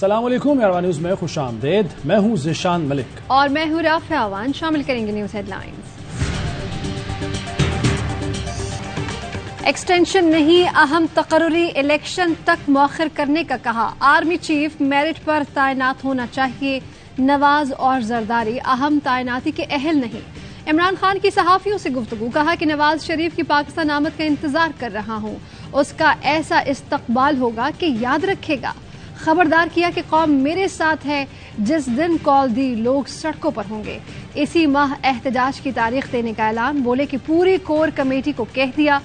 السلام علیکم یارواں نیوز میں خوش آمدید. میں ہوں ذیشان ملک اور میں ہوں رافع عوان. شامل کریں گے نیوز ہیڈ لائنز. ایکسٹینشن نہیں، اہم تقرری الیکشن تک مؤخر کرنے کا کہا. آرمی چیف میرٹ پر تعینات ہونا چاہیے. نواز اور زرداری اہم تعیناتی کے اہل نہیں. عمران خان کی صحافیوں سے گفتگو، کہا کہ نواز شریف کی پاکستان آمد کا انتظار کر رہا ہوں، اس کا ایسا استقبال ہوگا کہ یاد رکھے گا. خبردار کیا کہ قوم میرے ساتھ ہے، جس دن کال دی لوگ سڑکوں پر ہوں گے. اسی ماہ احتجاج کی تاریخ دینے کا اعلان. بولے کہ پوری کور کمیٹی کو کہہ دیا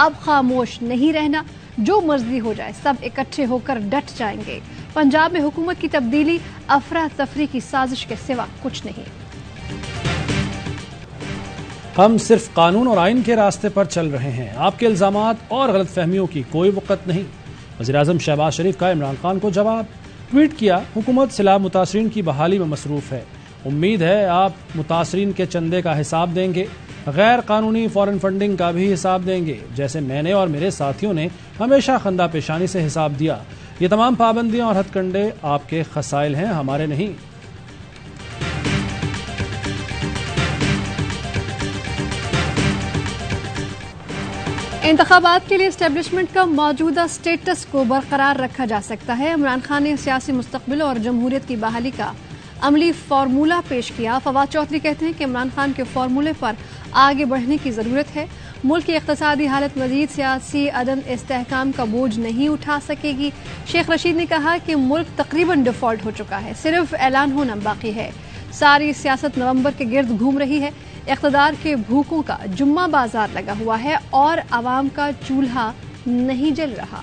اب خاموش نہیں رہنا، جو مرضی ہو جائے سب اکٹھے ہو کر ڈٹ جائیں گے. پنجاب میں حکومت کی تبدیلی افراتفری کی سازش کے سوا کچھ نہیں. ہم صرف قانون اور آئین کے راستے پر چل رہے ہیں، آپ کے الزامات اور غلط فہمیوں کی کوئی وقت نہیں. وزیراعظم شہباز شریف کا عمران خان کو جواب. ٹویٹ کیا، حکومت سیلاب متاثرین کی بحالی میں مصروف ہے، امید ہے آپ متاثرین کے چندے کا حساب دیں گے، غیر قانونی فارن فنڈنگ کا بھی حساب دیں گے، جیسے میں نے اور میرے ساتھیوں نے ہمیشہ خندہ پیشانی سے حساب دیا. یہ تمام پابندیاں اور ہتھ کنڈے آپ کے خسائل ہیں، ہمارے نہیں. انتخابات کے لیے اسٹیبلشمنٹ کا موجودہ سٹیٹس کو برقرار رکھا جا سکتا ہے. عمران خان نے سیاسی مستقبل اور جمہوریت کی بحالی کا عملی فارمولہ پیش کیا. فواد چودھری کہتے ہیں کہ عمران خان کے فارمولے پر آگے بڑھنے کی ضرورت ہے. ملک کی اقتصادی حالت مزید سیاسی عدم استحکام کا بوجھ نہیں اٹھا سکے گی. شیخ رشید نے کہا کہ ملک تقریباً ڈیفالٹ ہو چکا ہے، صرف اعلان ہونا باقی ہے. ساری سیاست نومبر کے گرد گھوم رہی ہے. اقتدار کے بھوکوں کا جمعہ بازار لگا ہوا ہے اور عوام کا چولہا نہیں جل رہا.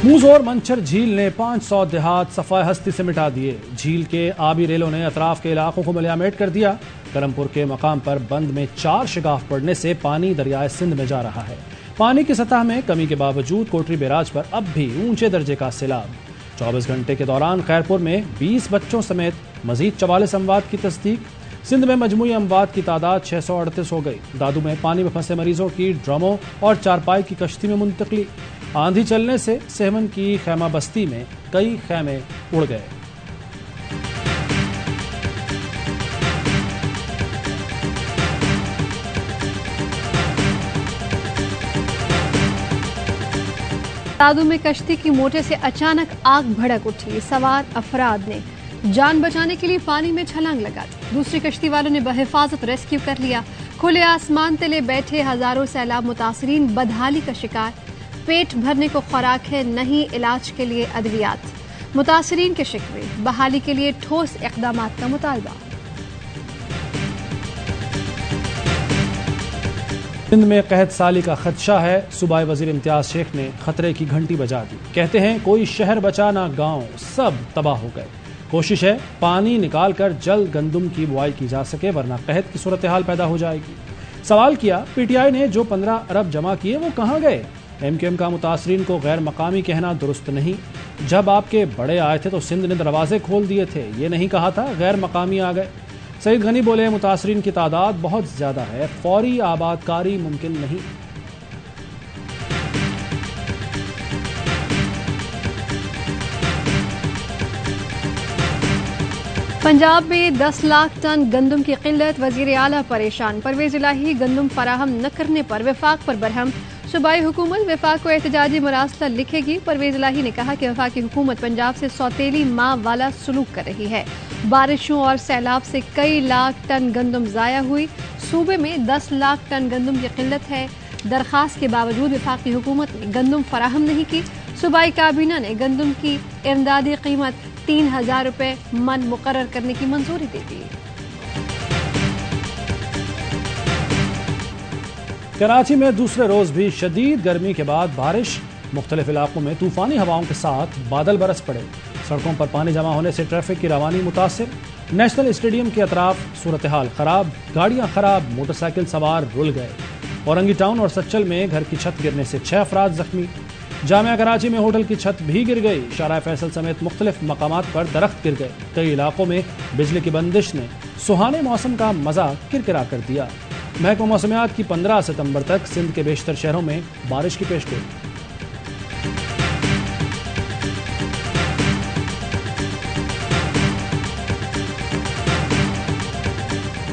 موزور منچر جھیل نے 500 دیہات صفائے ہستی سے مٹا دیے. جھیل کے آبی ریلوں نے اطراف کے علاقوں کو ملیامیٹ کر دیا. کرمپور کے مقام پر بند میں 4 شگاف پڑنے سے پانی دریائے سندھ میں جا رہا ہے. پانی کی سطح میں کمی کے باوجود کوٹری بیراج پر اب بھی اونچے درجے کا سیلاب. 24 گھنٹے کے دوران خیرپور میں 20 بچوں سمیت مزید 44 اموات کی تصدیق. سندھ میں مجموعی اموات کی تعداد 638 ہو گئی. دادو میں پانی میں پھنسے مریضوں کی ڈرموں اور چارپائی کی کشتی میں منتقلی. آندھی چلنے سے سہمن کی خیمہ بستی میں کئی خیمے اڑ گئے. دادو میں کشتی کی موٹر سے اچانک آگ بھڑک اٹھی. سوار افراد نے جان بچانے کے لیے پانی میں چھلانگ لگا دی. دوسری کشتی والوں نے بحفاظت ریسکیو کر لیا. کھلے آسمان تلے بیٹھے ہزاروں سیلاب متاثرین بدحالی کا شکار. پیٹ بھرنے کو خوراک ہے، نہیں علاج کے لیے ادویات. متاثرین کے شکوے، بحالی کے لیے ٹھوس اقدامات کا مطالبہ. سندھ میں قحط سالی کا خدشہ ہے. صوبائی وزیر امتیاز شیخ نے خطرے کی گھنٹی بجا دی. کہتے ہیں کوئی شہر بچا نہ گاؤں، سب تباہ ہو گئے. کوشش ہے پانی نکال کر جلد گندم کی بوائی کی جا سکے، ورنہ قحط کی صورتحال پیدا ہو جائے گی. سوال کیا، پی ٹی آئی نے جو 15 ارب جمع کیے وہ کہاں گئے؟ ایم کیو ایم کا متاثرین کو غیر مقامی کہنا درست نہیں. جب آپ کے بڑے آئے تھے تو سندھ نے دروازے کھول دیے تھے، یہ نہیں کہا تھا غیر مقامی آ گئے. سعید غنی بولے متاثرین کی تعداد بہت زیادہ ہے، فوری آباد کاری ممکن نہیں. پنجاب میں 10 لاکھ ٹن گندم کی قلت، وزیر اعلیٰ پریشان. پرویز الہی گندم فراہم نہ کرنے پر وفاق پر برہم. صوبائی حکومت وفاق کو احتجاجی مراسلہ لکھے گی. پرویز الہی نے کہا کہ وفاقی حکومت پنجاب سے سوتیلی ماں والا سلوک کر رہی ہے. بارشوں اور سیلاب سے کئی لاکھ ٹن گندم ضائع ہوئی. صوبے میں 10 لاکھ ٹن گندم کی قلت ہے. درخواست کے باوجود وفاقی حکومت نے گندم فراہم نہیں کی. صوبائی کابینہ نے گندم کی امدادی قیمت 3000 روپے من مقرر کرنے کی منظوری دے دی. کراچی میں دوسرے روز بھی شدید گرمی کے بعد بارش. مختلف علاقوں میں طوفانی ہواؤں کے ساتھ بادل برس پڑے. سڑکوں پر پانی جمع ہونے سے ٹریفک کی روانی متاثر. نیشنل اسٹیڈیم کے اطراف صورتحال خراب، گاڑیاں خراب، موٹر سائیکل سوار رل گئے. اورنگی ٹاؤن اور سچل میں گھر کی چھت گرنے سے 6 افراد زخمی. جامعہ کراچی میں ہوٹل کی چھت بھی گر گئی. شارع فیصل سمیت مختلف مقامات پر درخت گر گئے. کئی علاقوں میں بجلی کی بندش نے سہانے موسم کا مزہ کرکرا کر دیا. محکمہ موسمیات کی 15 ستمبر تک سندھ کے بیشتر شہروں میں بارش کی پیشگوئی.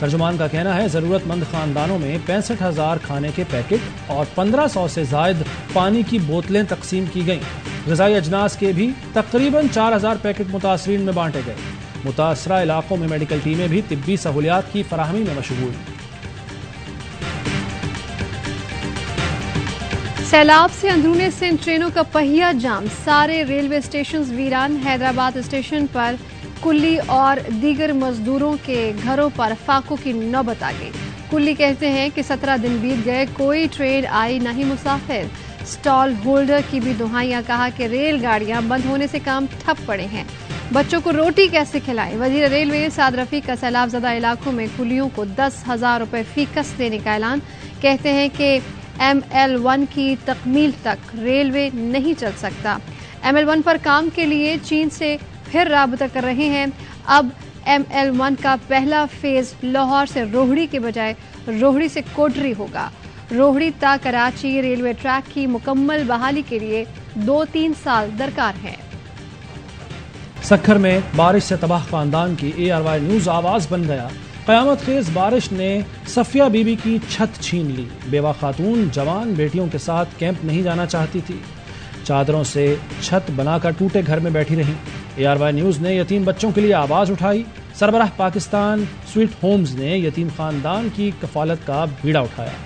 ترجمان کا کہنا ہے ضرورت مند خاندانوں میں 65,000 کھانے کے پیکٹ اور 1,500 سے زائد پانی کی بوتلیں تقسیم کی گئیں۔ غذائی اجناس کے بھی تقریباً 4,000 پیکٹ متاثرین میں بانٹے گئے۔ متاثرہ علاقوں میں میڈیکل ٹیمیں بھی طبی سہولیات کی فراہمی میں مشغول۔ سیلاب سے اندرون سندھ ٹرینوں کا پہیہ جام، سارے ریلوے اسٹیشنز ویران۔ حیدرآباد اسٹیشن پر کلی اور دیگر مزدوروں کے گھروں پر فاقوں کی نوبت آ گئی۔ کلی کہتے ہیں کہ 17 دن بیت گئے، کوئی ٹرین آئی نہ ہی مسافر۔ سٹال ہولڈر کی بھی دہائیاں، کہا کہ ریل گاڑیاں بند ہونے سے کام ٹھپ پڑے ہیں، بچوں کو روٹی کیسے کھلائیں۔ وزیر ریلوے سعد رفیق کا سیلاب زدہ علاقوں میں کلیوں کو 10,000 روپے فی کس دینے کا اعلان۔ کہتے ہیں کہ ML1 کی تکمیل تک ریلوے نہیں چل سکتا۔ ML1 پر کام کے لیے چین سے پھر رابطہ کر رہے ہیں۔ اب ML1 کا پہلا فیز لاہور سے روہڑی کے بجائے روہڑی سے کوٹری ہوگا۔ روہڑی تا کراچی ریلوے ٹریک کی مکمل بحالی کے لیے 2-3 سال درکار ہے۔ سکھر میں بارش سے تباہ خاندان کی ARY نیوز آواز بن گیا۔ قیامت خیز بارش نے صفیہ بی بی کی چھت چھین لی۔ بیوہ خاتون جوان بیٹیوں کے ساتھ کیمپ نہیں جانا چاہتی تھی، چادروں سے چھت بنا کر ٹوٹے گھر میں بیٹھی رہیں۔ ARY نیوز نے یتیم بچوں کے لیے آواز اٹھائی۔ سربراہ پاکستان سویٹ ہومز نے یتیم خاندان کی کفالت کا بیڑا اٹھایا۔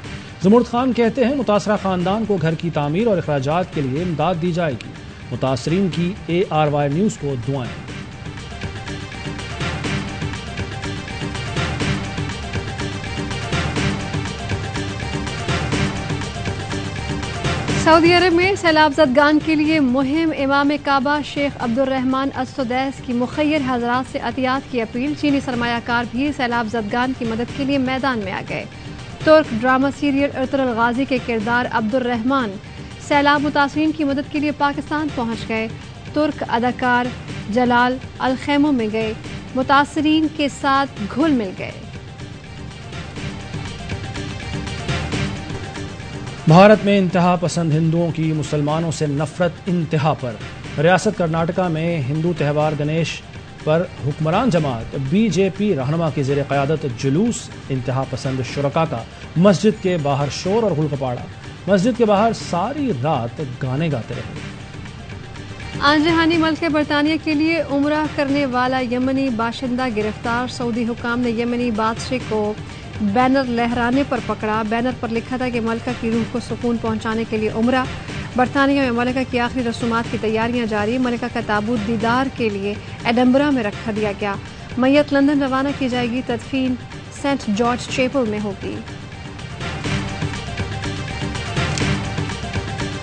زمرد خان کہتے ہیں متاثرہ خاندان کو گھر کی تعمیر اور اخراجات کے لیے امداد دی جائے گی۔ متاثرین کی ARY نیوز کو دعائیں۔ سعودی عرب میں سیلاب زدگان کے لیے مہم، امام کعبہ شیخ عبد الرحمن السدیس کی مخیر حضرات سے عطیات کی اپیل۔ چینی سرمایہ کار بھی سیلاب زدگان کی مدد کے لیے میدان میں آ گئے۔ ترک ڈرامہ سیریل ارطغرل غازی کے کردار عبد الرحمن سیلاب متاثرین کی مدد کے لیے پاکستان پہنچ گئے۔ ترک اداکار جلال الخیموں میں گئے، متاثرین کے ساتھ گھل مل گئے۔ بھارت میں انتہا پسند ہندوؤں کی مسلمانوں سے نفرت انتہا پر۔ ریاست کرناٹکا میں ہندو تہوار گنیش پر حکمران جماعت BJP رہنما کی زیر قیادت جلوس، انتہا پسند شرکاء کا مسجد کے باہر شور اور غلغلہ۔ مسجد کے باہر ساری رات گانے گاتے رہے۔ آن جہانی ملک برطانیہ کے لیے عمرہ کرنے والا یمنی باشندہ گرفتار۔ سعودی حکام نے یمنی بادشاہ کو بینر لہرانے پر پکڑا۔ بینر پر لکھا تھا کہ ملکہ کی روح کو سکون پہنچانے کے لیے عمرہ۔ برطانیہ میں ملکہ کی آخری رسومات کی تیاریاں جاری۔ ملکہ کا تابوت دیدار کے لیے ایڈنبرا میں رکھا دیا گیا۔ میت لندن روانہ کی جائے گی، تدفین سینٹ جارج چیپل میں ہوگی۔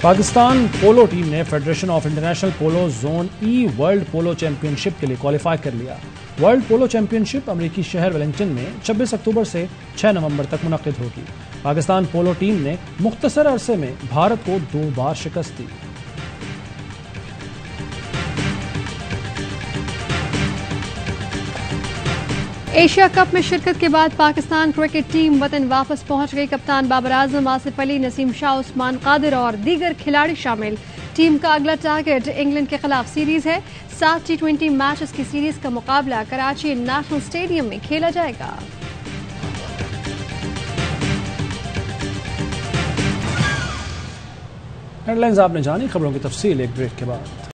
پاکستان پولو ٹیم نے federation of international polo zone E world polo championship کے لیے کوالیفائی کر لیا۔ ورلڈ پولو چیمپئن شپ امریکی شہر ویلنگٹن میں 26 اکتوبر سے 6 نومبر تک منعقد ہوگی۔ پاکستان پولو ٹیم نے مختصر عرصے میں بھارت کو 2 بار شکست دی۔ ایشیا کپ میں شرکت کے بعد پاکستان کرکٹ ٹیم وطن واپس پہنچ گئی۔ کپتان بابر اعظم، آصف علی، نسیم شاہ، عثمان قادر اور دیگر کھلاڑی شامل۔ ٹیم کا اگلا ٹارگٹ انگلینڈ کے خلاف سیریز ہے۔ 7 T20 میچز کی سیریز کا مقابلہ کراچی نیشنل اسٹیڈیم میں کھیلا جائے گا۔ ہیڈ لائنز آپ نے جانی، خبروں کی تفصیل ایک بریک کے بعد۔